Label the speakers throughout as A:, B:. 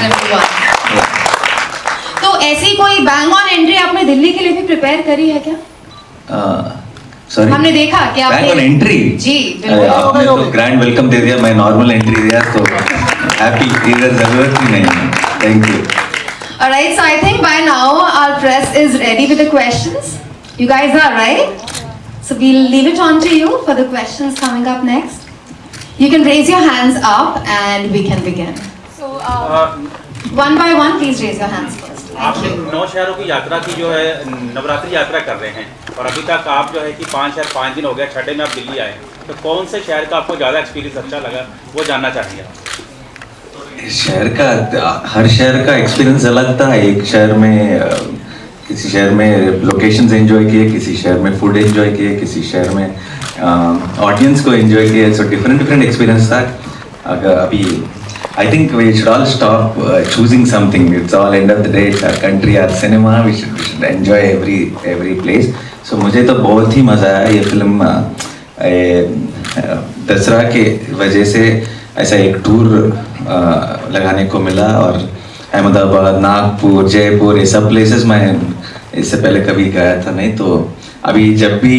A: everyone. तो ऐसी कोई बैंग ऑन एंट्री आपने दिल्ली के लिए भी प्रिपेयर करी है क्या?
B: सॉरी,
A: हमने देखा कि आपने
B: बैंग ऑन एंट्री
A: जी
B: आपने तो ग्रैंड वेलकम दे दिया, मैं नॉर्मल एंट्री दिया तो हैप्पी, इधर जरूरत ही नहीं है. Thank you.
A: Alright, so I think by now our press is ready with the questions. You guys are right? So we'll leave it on to you for the questions coming up next. You can raise your hands up and we can begin. So one by one, please raise your hands first. Thank
C: आपने
A: you.
C: 9 शहरों की यात्रा की जो है नवरात्रि यात्रा कर रहे हैं और अभी तक आप जो है कि 5 शहर 5 दिन हो गया, 6 में आप दिल्ली आए, तो कौन से शहर का आपको ज़्यादा एक्सपीरियंस अच्छा लगा वो जानना चाहेंगे आप?
B: शहर का, हर शहर का एक्सपीरियंस अलग था. एक शहर में किसी शहर में लोकेशंस एंजॉय किए, किसी शहर में फूड एंजॉय किए, किसी शहर में ऑडियंस को एंजॉय किए. सो डिफरेंट एक्सपीरियंस था. अगर अभी I think we should all stop choosing something. It's all end of the day it's our country, our cinema. We should enjoy every place. So मुझे तो बहुत ही मज़ा आया ये फिल्म. दसरा के वजह से ऐसा एक टूर लगाने को मिला और अहमदाबाद, नागपुर, जयपुर, ये सब प्लेसेस मैं इससे पहले कभी गया था नहीं. तो अभी जब भी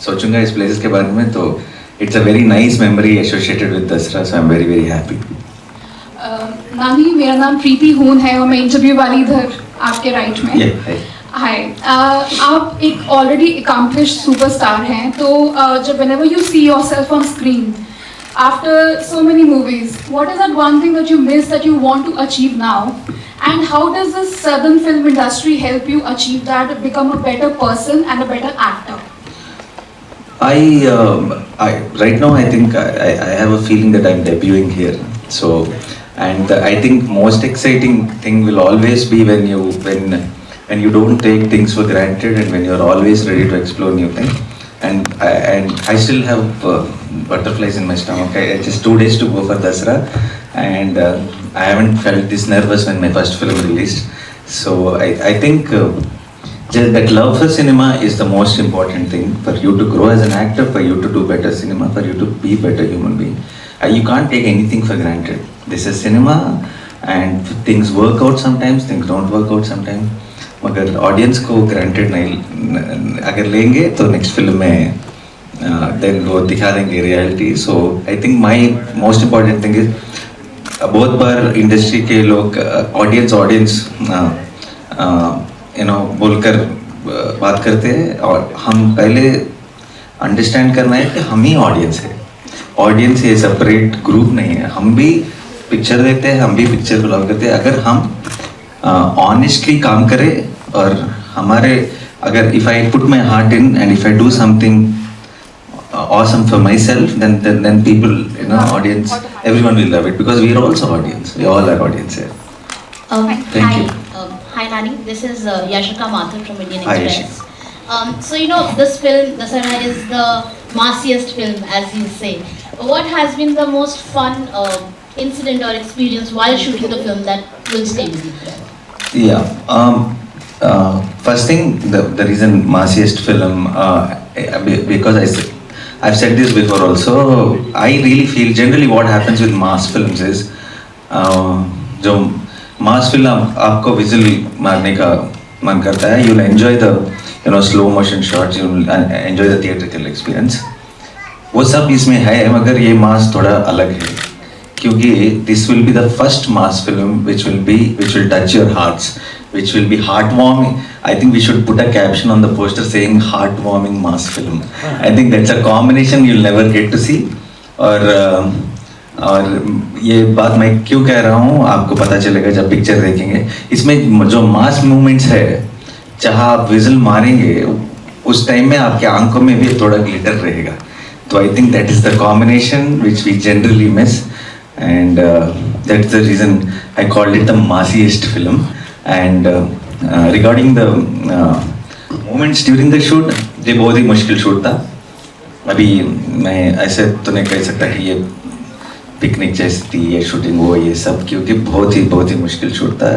B: सोचूंगा इस प्लेसेस के बारे में तो it's a very nice memory associated with Dussehra. So I am very happy.
D: नानी, मेरा नाम प्रीति हून है और मैं इंटरव्यू वाली इधर आपके राइट में. हाय, आप एक ऑलरेडी अकम्प्लिश्ड सुपरस्टार हैं, तो जब whenever you see yourself on screen after so many movies, what is that one thing that you miss that you want to achieve now, and how does the southern film industry help you achieve that, become a better person and a better actor?
B: I right now I think I have a feeling that I'm debuting here. So, and I think most exciting thing will always be when you don't take things for granted and when you're always ready to explore new things. And I still have butterflies in my stomach. It's just 2 days to go for Dasra, and I haven't felt this nervous when my first film released. So I think just that love for cinema is the most important thing for you to grow as an actor, for you to do better cinema, for you to be better human being. You can't take anything for granted. This is cinema, and things work out sometimes, things don't work out sometimes. मगर audience को granted नहीं अगर लेंगे तो next film में then वो दिखा देंगे reality. So I think my most important thing is बहुत बार इंडस्ट्री के लोग ऑडियंस बोलकर बात करते हैं और हम पहले अंडरस्टैंड करना है कि हम ही ऑडियंस है. ऑडियंस ये सेपरेट ग्रुप नहीं है. हम भी पिक्चर देखते हैं, हम भी पिक्चर को लव करते हैं. अगर हम ऑनेस्टली काम करें और हमारे अगर if I put my heart in and if I do something awesome for myself, then people, audience, everyone will love it because we are also audience. We all are audience here. Thank you.
E: Hi Nani, this is Yashika Mathur from Indian
B: Hi,
E: Express. So this film, Dasara, is the massiest film, as you say. What has been the most fun incident or experience while shooting the film that will stay with you?
B: Yeah. First thing, the reason massiest film, because I've said this before also. I really feel generally what happens with mass films is, जो mass film आपको visually मारने का मन करता है. You'll enjoy the slow motion shots. You'll enjoy the theatrical experience. वो सब इसमें है, मगर ये mass थोड़ा अलग है क्योंकि this will be the first mass film which will touch your hearts, which will be heartwarming. I think we should put a caption on the poster saying heartwarming mass film. I think that's a combination you'll never get to see. और ये बात मैं क्यों कह रहा हूँ आपको पता चलेगा जब पिक्चर देखेंगे. इसमें जो मास मूवमेंट्स है, जहाँ आप विजल मारेंगे उस टाइम में आपके आंखों में भी थोड़ा ग्लिटर रहेगा. तो I think that is the combination which we generally miss. And that's the reason I called it the massiest film. And regarding the moments during the shoot, ये बहुत ही मुश्किल शूट था. अभी मैं ऐसे तो नहीं कह सकता कि ये पिकनिक जैसी थी ये शूटिंग वो ये सब, क्योंकि बहुत ही मुश्किल शूट था.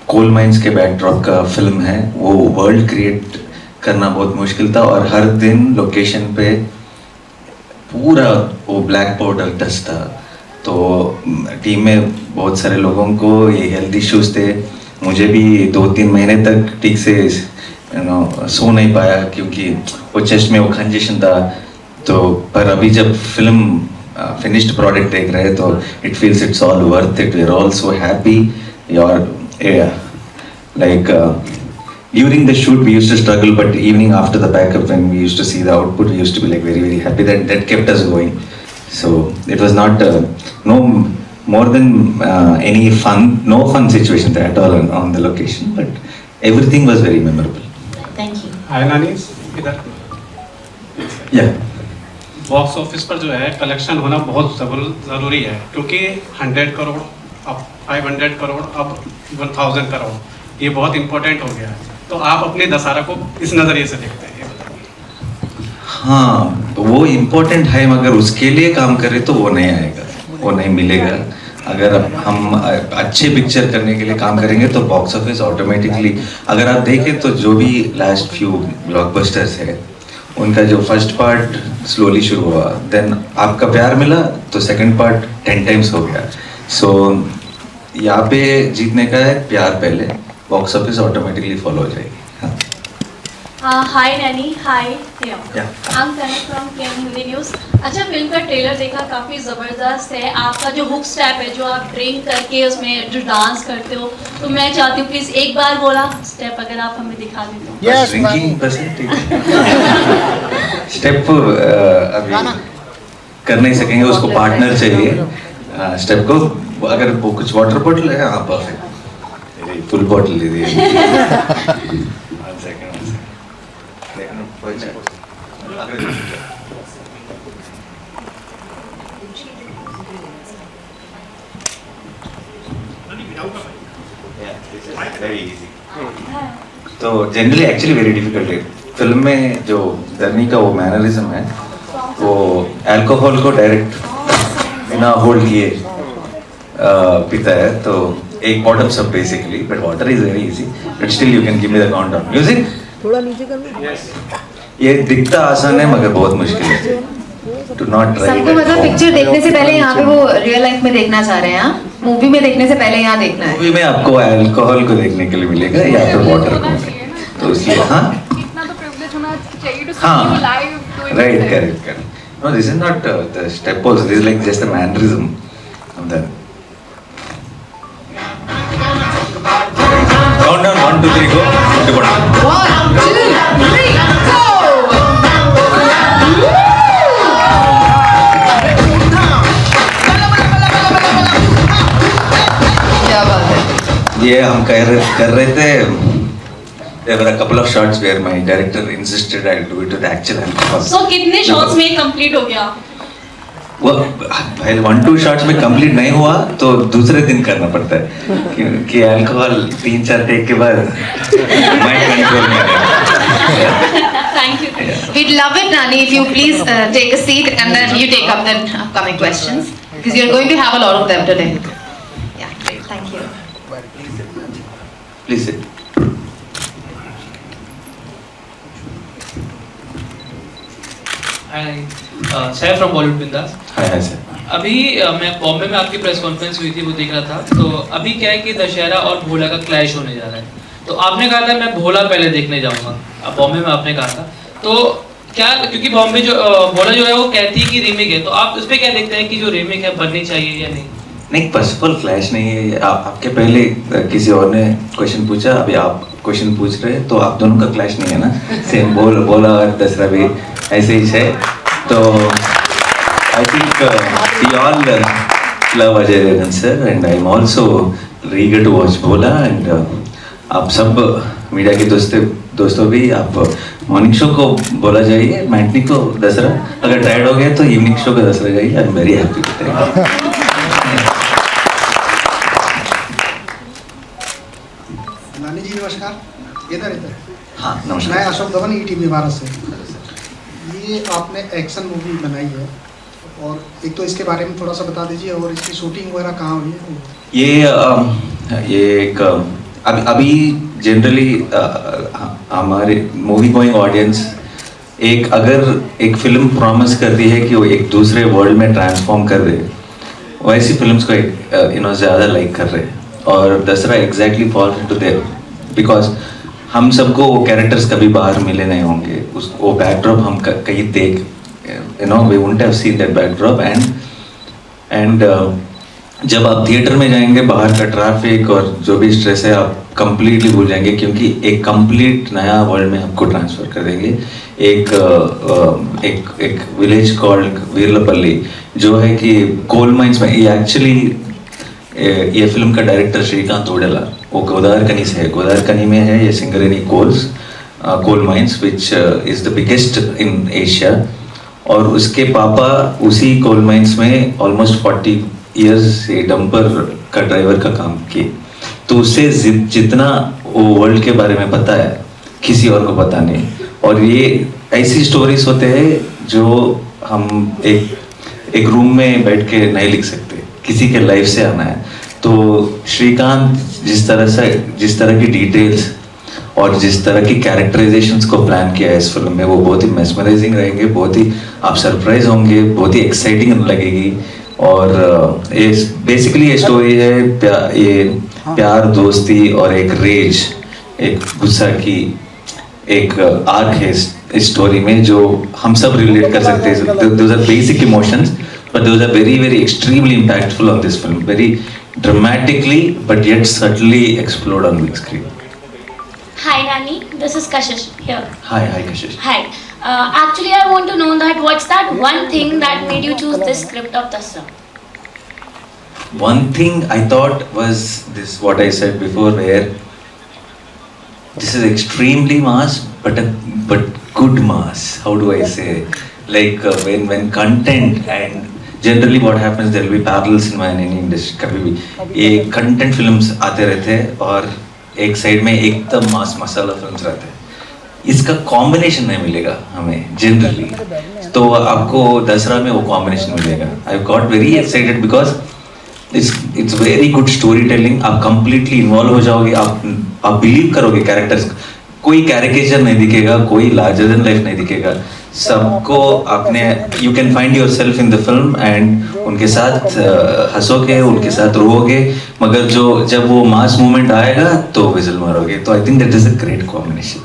B: कोल माइंस के बैकड्रॉप का फिल्म है, वो वर्ल्ड क्रिएट करना बहुत मुश्किल था. और हर दिन लोकेशन पे पूरा वो ब्लैक पाउडर डस्ट था. तो टीम में बहुत सारे लोगों को ये हेल्थ इश्यूज थे, मुझे भी 2-3 महीने तक ठीक से सो नहीं पाया क्योंकि वो चेस्ट में वो कंजेशन था। तो पर अभी जब फिल्म फिनिश्ड प्रोडक्ट देख रहे हैं तो it feels it's all worth it, we are all so happy. You're like during the shoot we used to struggle, but evening after the backup when we used to see the output we used to be like very very happy. That kept us going. So it was not no more than any no fun situation there at all on the location, but everything was very memorable.
E: Thank you.
F: हाय नानीस, इधर
B: Yeah.
F: Box office पर जो है collection होना बहुत ज़रूरी है, क्योंकि 100 करोड़ अब 500 करोड़ अब 1000 करोड़, ये बहुत इम्पोर्टेंट हो गया है। तो आप अपने दशहरा को इस नज़रिए से देखते हैं, ये बताइए।
B: हाँ, तो वो इम्पोर्टेंट है मगर उसके लिए काम करें तो वो नहीं आएगा, वो नहीं मिलेगा। अगर हम अच्छे पिक्चर करने के लिए काम करेंगे तो बॉक्स ऑफिस ऑटोमेटिकली, अगर आप देखें तो जो भी लास्ट फ्यू ब्लॉकबस्टर्स है उनका जो फर्स्ट पार्ट स्लोली शुरू हुआ, देन आपका प्यार मिला तो सेकंड पार्ट 10 टाइम्स हो गया। सो यहाँ पे जीतने का है प्यार पहले, बॉक्स ऑफिस ऑटोमेटिकली फॉलो हो जाएगी।
G: हाय नैनी, हाय
B: Yeah.
G: I'm Kanak from KM Hindi News। अच्छा, फिल्म का ट्रेलर देखा, काफ़ी ज़बरदस्त है। आपका जो हुक स्टेप है, जो आप ड्रिंक करके उसमें जो डांस करते हो, तो मैं चाहती हूँ प्लीज़ एक बार बोला स्टेप अगर आप हमें दिखा दें तो।
B: Yes, ड्रिंकिंग परसेंटेज स्टेप अभी कर नहीं सकेंगे, उसको पार्टनर चाहिए। स्टेप को अगर वो कुछ वाटर बॉटल है, हाँ परफेक्ट, फुल बॉटल ले दिए। तो जनरली एक्चुअली वेरी डिफिकल्ट है फिल्म में, जो धरनी का वो मैनरिज्म है, वो अल्कोहल को डायरेक्ट बिना होल्ड किए पीता है। तो एक बॉटम सब basically, but water is very easy, but still you can give me the countdown. Music थोड़ा नीचे कर। ये दिखता आसान है मगर बहुत मुश्किल है। टू नॉट
A: सबको मतलब पिक्चर देखने से पहले यहाँ पे वो रियल लाइफ में देखना चाह रहे हैं, मूवी में देखने से पहले यहाँ देखना है।
B: मूवी में आपको अल्कोहल को देखने के लिए मिलेगा या फिर वाटर को, तो इसलिए हाँ
D: इतना तो प्रिविलेज होना चाहिए टू
B: हाँ
D: see live.
B: Right, correct. No, this is not the step also, this is like just the mannerism of the countdown 1 2 3 go.
A: 1 2 3 go। क्या बात है।
B: ये हम कर रहे थे। There were a couple of shots where my director insisted I do it with actual alcohol.
G: So कितने shots में कंप्लीट हो गया?
B: वो 1-2 शॉट्स में कंप्लीट नहीं हुआ तो दूसरे दिन करना पड़ता है कि अल्कोहल 3-4 टेक के बाद माइंड कंट्रोल में है।
G: Thank you.
A: We'd love it, Nani, if you please take a seat and then you take up the upcoming questions because you're going to have a lot of them today. Yeah, great. Thank you.
B: Please sit.
H: Hi, Saif from Bollywood Bindaas.
B: Hi sir.
H: अभी मैं बॉम्बे में आपकी press conference हुई थी, वो देख रहा था। तो अभी क्या है कि दशहरा और भोला का क्लैश होने जा रहा है। तो आपने कहा था मैं भोला पहले देखने जाऊंगा, अब बॉम्बे में आपने कहा था। तो क्या, क्योंकि बॉम्बे जो भोला जो है वो कहती है कि रीमेक है, तो आप उस पर क्या देखते हैं कि जो रीमेक है बननी चाहिए या नहीं?
B: नहीं, फर्स्ट ऑफ ऑल क्लैश नहीं है। आपके पहले किसी और ने क्वेश्चन पूछा, अभी आप क्वेश्चन पूछ रहे हैं, तो आप दोनों का क्लैश नहीं है ना। सेम बोला और दसरा भी ऐसे ही है। तो I think we all love Ajay Devgn sir and I am also eager to watch Bholaa. And आप सब मीडिया के दोस्तों भी, आप मॉर्निंग शो को बोला जाइए, मैटनी को दसरा, अगर टायर्ड हो गए तो इवनिंग शो का दसरा जाइए। आई एम वेरी हैप्पी।
I: नानी जी नमस्कार। इधर
B: हाँ
I: मैं
B: नमस्कार।
I: अशोक धवन, ईटीवी भारत से। ये आपने एक्शन मूवी बनाई है, और एक तो इसके बारे में थोड़ा सा बता दीजिए, और इसकी शूटिंग वगैरह कहाँ हुई है?
B: ये एक अभी जनरली हमारे मूवी गोइंग ऑडियंस अगर एक फिल्म प्रॉमिस करती है कि वो एक दूसरे वर्ल्ड में ट्रांसफॉर्म कर दे, वैसी फिल्म्स को ज़्यादा लाइक कर रहे हैं, और दसरा exactly falls into there, because हम सबको वो कैरेक्टर्स कभी बाहर मिले नहीं होंगे, उस वो बैकड्रॉप हम कहीं देख we wouldn't have seen that backdrop, and जब आप थिएटर में जाएंगे, बाहर का ट्रैफिक और जो भी स्ट्रेस है आप कंप्लीटली भूल जाएंगे, क्योंकि एक कंप्लीट नया वर्ल्ड में आपको ट्रांसफर कर देंगे। एक विलेज कॉल्ड वीरलपल्ली, जो है कि कोल माइंस में, ये एक्चुअली ये फिल्म का डायरेक्टर श्रीकांत ओडेला, वो गोदावरकनी से है, गोदावरकनी में है ये Singareni coal mines which is the biggest in Asia, और उसके पापा उसी कोल माइंस में ऑलमोस्ट 40 ईयर्स से डंपर का ड्राइवर का काम किए, तो उससे जितना वो वर्ल्ड के बारे में पता है किसी और को पता नहीं। और ये ऐसी स्टोरीज होते हैं जो हम एक रूम में बैठ के नहीं लिख सकते, किसी के लाइफ से आना है। तो श्रीकांत जिस तरह की डिटेल्स और जिस तरह की कैरेक्टराइजेशंस को प्लान किया है इस फिल्म में, वो बहुत ही मेस्मराइजिंग रहेंगे, बहुत ही आप सरप्राइज होंगे, बहुत ही एक्साइटिंग लगेगी। और ये बेसिकली ये स्टोरी है प्यार, दोस्ती और एक रेज, एक गुस्सा की एक आर्क है इस स्टोरी में, जो हम सब रिलेट कर सकते हैं। Those are basic emotions, but those are very very extremely impactful on this film, very dramatically but yet subtly explored on big screen.
J: Hi Nani, this is Kashish here.
B: Hi Kashish.
J: Hi. Actually I want to know that what's that one thing that made you choose this script of Dasra?
B: One thing I thought was this, what I said before, where this is extremely mass but good mass. How do I say? Like when content and generally what happens, there will be parallels in my industry, कभी भी ये content films आते रहते हैं और एक side में एकदम मास मसाला फिल्म्स रहते हैं। इसका कॉम्बिनेशन नहीं मिलेगा हमें जनरली, तो आपको दसरा में वो कॉम्बिनेशन मिलेगा। I got very excited because it's very good story telling. आप कंप्लीटली इन्वॉल्व हो जाओगे, आप बिलीव करोगे कैरेक्टर्स, कोई कैरिकेचर नहीं दिखेगा, कोई लार्जर देन लाइफ नहीं दिखेगा, सबको अपने you can find your self in the film and उनके साथ हंसोगे, उनके साथ रोओगे, मगर जब वो मास मूवमेंट आएगा तो विजिल मारोगे। तो I think that is a great combination.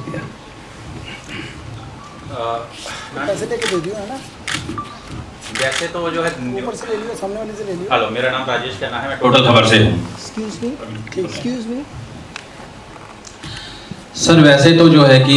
C: वैसे तो जो है, हेलो मेरा नाम राजेश कहना है, मैं टोटल खबर से हूँ। सर वैसे तो जो है कि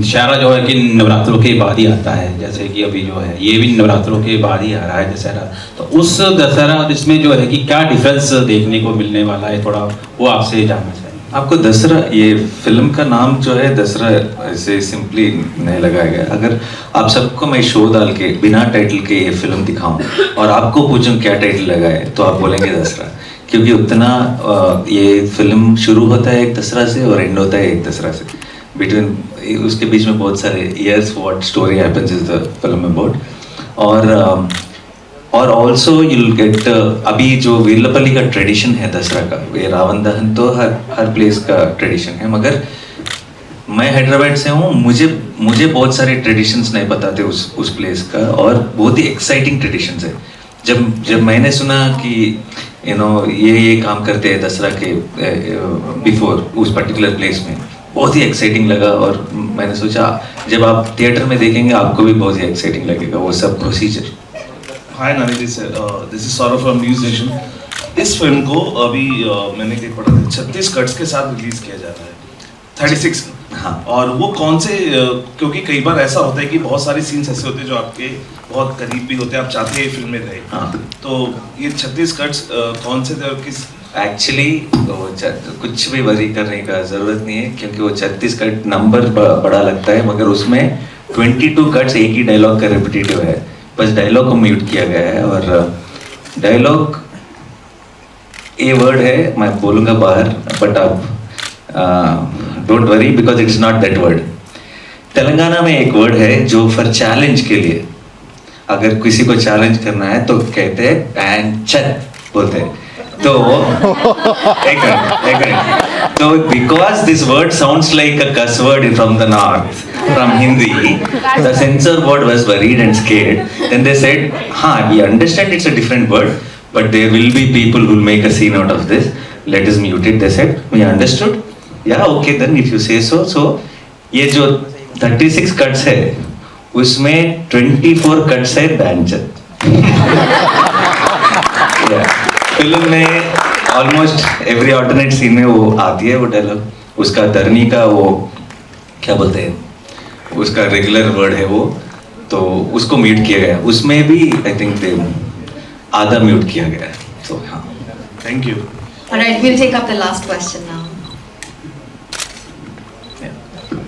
C: दशहरा जो है कि नवरात्रों के बाद ही आता है, जैसे कि अभी जो है ये भी नवरात्रों के बाद ही आ रहा है दशहरा, तो उस दशहरा और इसमें जो है कि क्या डिफरेंस देखने को मिलने वाला है, थोड़ा वो आपसे जानना चाहिए।
B: आपको दसरा, ये फिल्म का नाम जो है दसरा ऐसे सिंपली नहीं लगाया गया। अगर आप सबको मैं शो डाल के बिना टाइटल के ये फिल्म दिखाऊं और आपको पूछूं क्या टाइटल लगाए, तो आप बोलेंगे दसरा, क्योंकि उतना ये फिल्म शुरू होता है एक दसरा से और एंड होता है एक दसरा से, बिटवीन उसके बीच में बहुत सारे years what story happens is the film about. और ऑल्सो यूल गेट अभी जो वीरलपल्ली का ट्रेडिशन है दसरा का, ये रावण दहन तो हर प्लेस का ट्रेडिशन है, मगर मैं हैदराबाद से हूँ, मुझे बहुत सारे ट्रेडिशंस नहीं पता थे उस प्लेस का, और बहुत ही एक्साइटिंग ट्रेडिशंस है। जब मैंने सुना कि ये काम करते हैं दसरा के बिफोर उस पर्टिकुलर प्लेस में, बहुत ही एक्साइटिंग लगा, और मैंने सोचा जब आप थिएटर में देखेंगे आपको भी बहुत ही एक्साइटिंग लगेगा वो सब प्रोसीजर।
K: हाय नानी, this is Saurabh from news nation. इस फिल्म को अभी मैंने कहीं पढ़ा था 36 कट्स के साथ रिलीज किया जा रहा है, 36।
B: हाँ,
K: और वो कौन से, क्योंकि कई बार ऐसा होता है कि बहुत सारे सीन्स ऐसे होते हैं जो आपके बहुत करीब भी होते हैं, आप चाहते हैं फिल्म में रहे।
B: हाँ,
K: तो ये 36 कट्स कौन से थे और किस?
B: एक्चुअली कुछ भी वरी करने का ज़रूरत नहीं है, क्योंकि वो 36 कट नंबर बड़ा लगता है, मगर उसमें 22 कट्स एक ही डायलॉग का रिपीटेटिव है, बस डायलॉग को म्यूट किया गया है। और डायलॉग ए वर्ड है, मैं बोलूँगा बाहर, बट आप don't worry because it's not that word. Telangana में एक वर्ड है जो फॉर चैलेंज के लिए, अगर किसी को चैलेंज करना है तो कहते हैं पैंचत बोलते हैं। तो एक मिनट, तो because this word sounds like a cuss word from the north, from Hindi, the censor board was worried and scared. Then they said, "हाँ, we understand it's a different word, but there will be people who will make a scene out of this. Let us mute it. They said, we understood. Yeah, okay, then if you say so. So, ये जो 36 cuts है, उसमें 24 cuts है बैंचर. Film में almost every alternate scene में वो आती है वो डायलॉग. उसका धरनी का वो क्या बोलते हैं, उसका रेगुलर वर्ड है वो, तो उसको म्यूट किया गया. उसमें भी आई थिंक आधा म्यूट किया गया है. तो हाँ,
K: thank you.
A: Alright, we'll take up the last question now.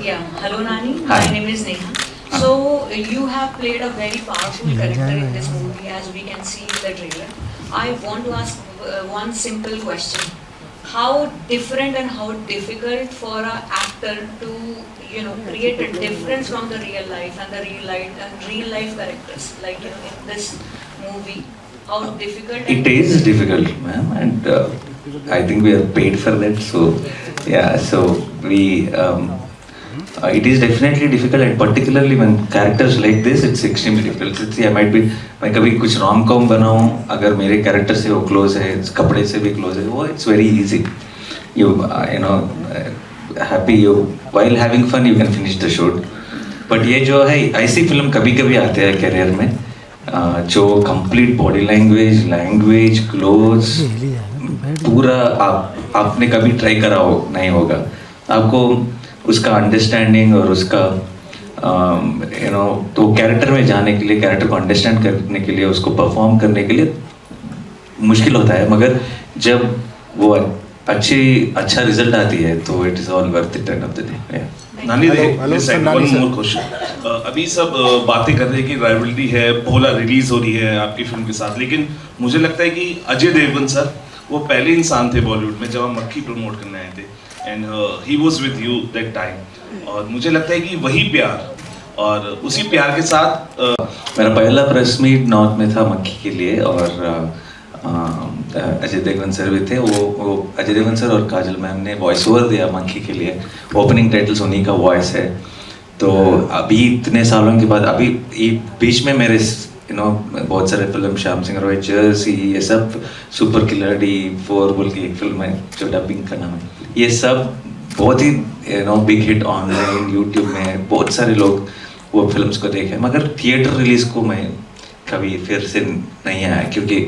L: Yeah, hello Nani,
B: Hi.
L: my name is Neha. So you have played a very powerful character in this movie, as we can see in the trailer. I want to ask one simple question. How different and how difficult for an actor to, you know, create a difference from the real life and the real life characters, like, you know, in this movie? How difficult?
B: it is difficult, ma'am, and I think we are paid for that. So yeah, so we it is definitely difficult, and particularly when characters like this, it's extremely difficult. See, I might be, मैं कभी कुछ rom-com बनाऊं, अगर मेरे character से वो close है, कपड़े से भी close है, वो it's very easy. You know, happy, you while having fun you can finish the shoot. But ये जो है ऐसी फिल्म कभी कभी आते हैं कैरियर में, जो complete body language, clothes, पूरा आपने कभी ट्राई करा हो नहीं होगा. आपको उसका अंडरस्टैंडिंग और उसका यू नो तो कैरेक्टर में जाने के लिए, कैरेक्टर को अंडरस्टैंड करने के लिए, उसको परफॉर्म करने के लिए मुश्किल होता है. मगर जब वो अच्छा रिजल्ट आती है तो it is all worth it and of the day.
K: नानी, वन मोर क्वेश्चन. अभी सब बातें कर रहे हैं कि राइवलरी है, भोला रिलीज हो रही है आपकी फिल्म के साथ, लेकिन मुझे लगता है कि अजय देवगन सर वो पहले इंसान थे बॉलीवुड में जब हम मक्खी प्रमोट करने आए थे, and he was with you that time. और मुझे लगता है कि वही प्यार और उसी प्यार के साथ
B: मेरा पहला प्रेस मीट नॉर्थ में था मक्खी के लिए, और अजय देवगन सर भी थे. वो अजय देवगन सर और काजल मैम ने वॉइस ओवर दिया मक्खी के लिए. ओपनिंग टाइटल्स उन्हीं का वॉइस है. तो अभी इतने सालों के बाद, अभी बीच में मेरे यू नो बहुत सारे फिल्म, श्याम सिंह रॉय, जर्सी, ये सब, सुपर किलर D4 बोल की एक फिल्म है जो डबिंग का नाम है, ये सब बहुत ही you know big hit online YouTube में. बहुत सारे लोग वो फिल्म्स को देखे, मगर थिएटर रिलीज को मैं कभी फिर से नहीं आया, क्योंकि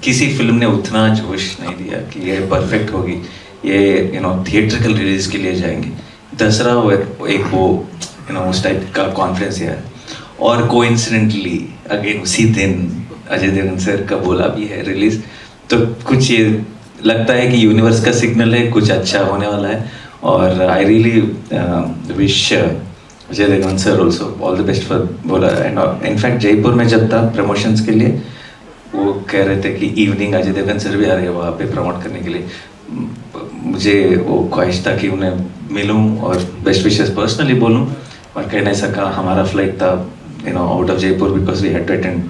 B: किसी फिल्म ने उतना जोश नहीं दिया कि ये परफेक्ट होगी, ये यू नो थिएट्रिकल रिलीज के लिए जाएंगे. दसरा एक वो यू नो उस टाइप का कॉन्फ्रेंस है, और कोइंसिडेंटली अगेन उसी दिन अजय देवगन सर का बोला भी है रिलीज. तो कुछ ये लगता है कि यूनिवर्स का सिग्नल है, कुछ अच्छा होने वाला है. और I really wish Ajay Devgn sir also all the best for Bholaa. And in fact Jaipur में जब था प्रमोशंस के लिए, वो कह रहे थे कि इवनिंग अजय देवगन सर भी आ रहे हैं वहाँ पे प्रमोट करने के लिए. मुझे वो ख्वाहिश था कि उन्हें मिलूं और बेस्ट विशेस पर्सनली बोलूं, और कह नहीं सका. हमारा फ्लाइट था you know out of Jaipur because we had to attend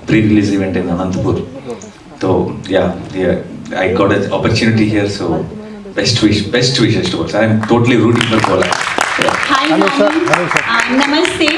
B: pre release event in Anantapur. तो yeah I got an opportunity here, so best wishes too. I am totally rooting for Bholaa.
M: Hi नमस्ते.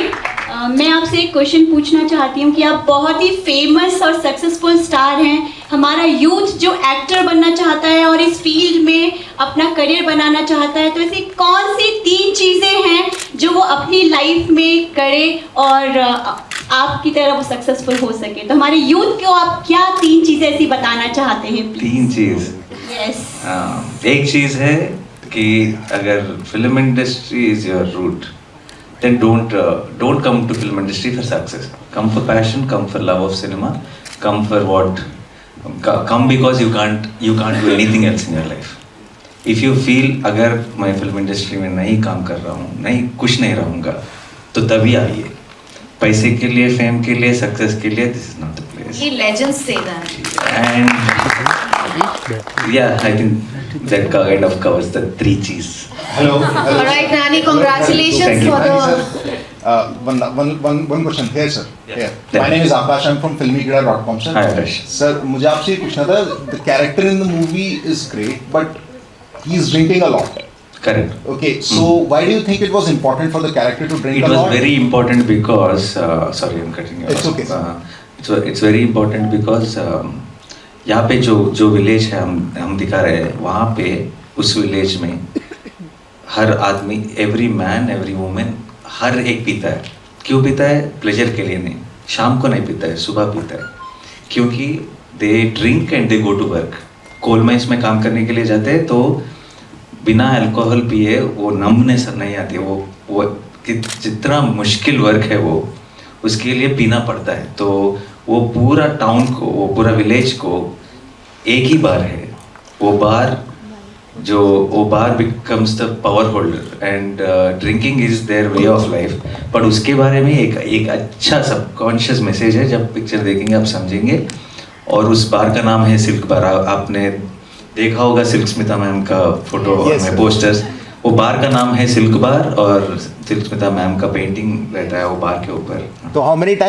M: मैं आपसे एक क्वेश्चन पूछना चाहती हूँ कि आप बहुत ही फेमस और सक्सेसफुल स्टार हैं. हमारा यूथ जो एक्टर बनना चाहता है और इस फील्ड में अपना करियर बनाना चाहता है, तो ऐसी कौन सी 3 चीज़ें हैं जो वो अपनी लाइफ में करे और आपकी तरह वो सक्सेसफुल हो सके? तो हमारे यूथ को आप क्या 3 चीज़ें ऐसी बताना चाहते हैं?
B: 3 चीज़.
M: यस.
B: एक चीज़ है कि अगर film industry is your root, then don't come to film industry for success. Come for passion, come for love of cinema, come for what, come because you can't do anything else in your life. If you feel अगर मैं film industry में नहीं काम कर रहा हूँ, नहीं कुछ नहीं रहूँगा, तो तभी आइए. पैसे के लिए, फेम के लिए, सक्सेस के लिए, this is not the place.
A: ये legends say that.
B: And yeah, I think that kind of covers the 3 G's.
N: Hello.
A: All right, Nani, congratulations for the.
N: One question here, sir. Here. My name is Akash. I'm from filmykida.com, sir.
B: Hi, Akash.
N: Sir, मुझे आपसे पूछना था. The character in the movie is great, but he's drinking a lot.
B: Correct.
N: Okay, so why do you think it was important for the character to drink a lot?
B: It was very important because sorry, I'm cutting you off.
N: It's okay.
B: It's very important because यहाँ पे जो village है हम दिखा रहे हैं, वहाँ पे उस विलेज में हर आदमी, एवरी मैन एवरी वुमेन, हर एक पीता है। क्यों पीता है? प्लेजर के लिए नहीं, शाम को नहीं पीता है, सुबह पीता है, क्योंकि they drink and they go to work. Coal mines में काम करने के लिए जाते हैं तो बिना अल्कोहल पिए वो नमनेस नहीं आती, वो जितना मुश्किल वर्क है वो उसके लिए पीना पड़ता है। तो वो पूरा टाउन को, वो पूरा विलेज को एक ही बार है, वो bar becomes the power holder and drinking is their way of life. पर उसके बारे में एक अच्छा सबकॉन्शियस मैसेज है, जब पिक्चर देखेंगे आप समझेंगे। और उस बार का नाम है सिल्क बार। आपने देखा होगा सिल्क स्मिता मैम का फोटो में पोस्टर्स, वो बार का नाम है सिल्क बार और सिल्क स्मिता मैम का पेंटिंग रहता है वो बार के ऊपर।
N: तो हाउ मेनी टाइम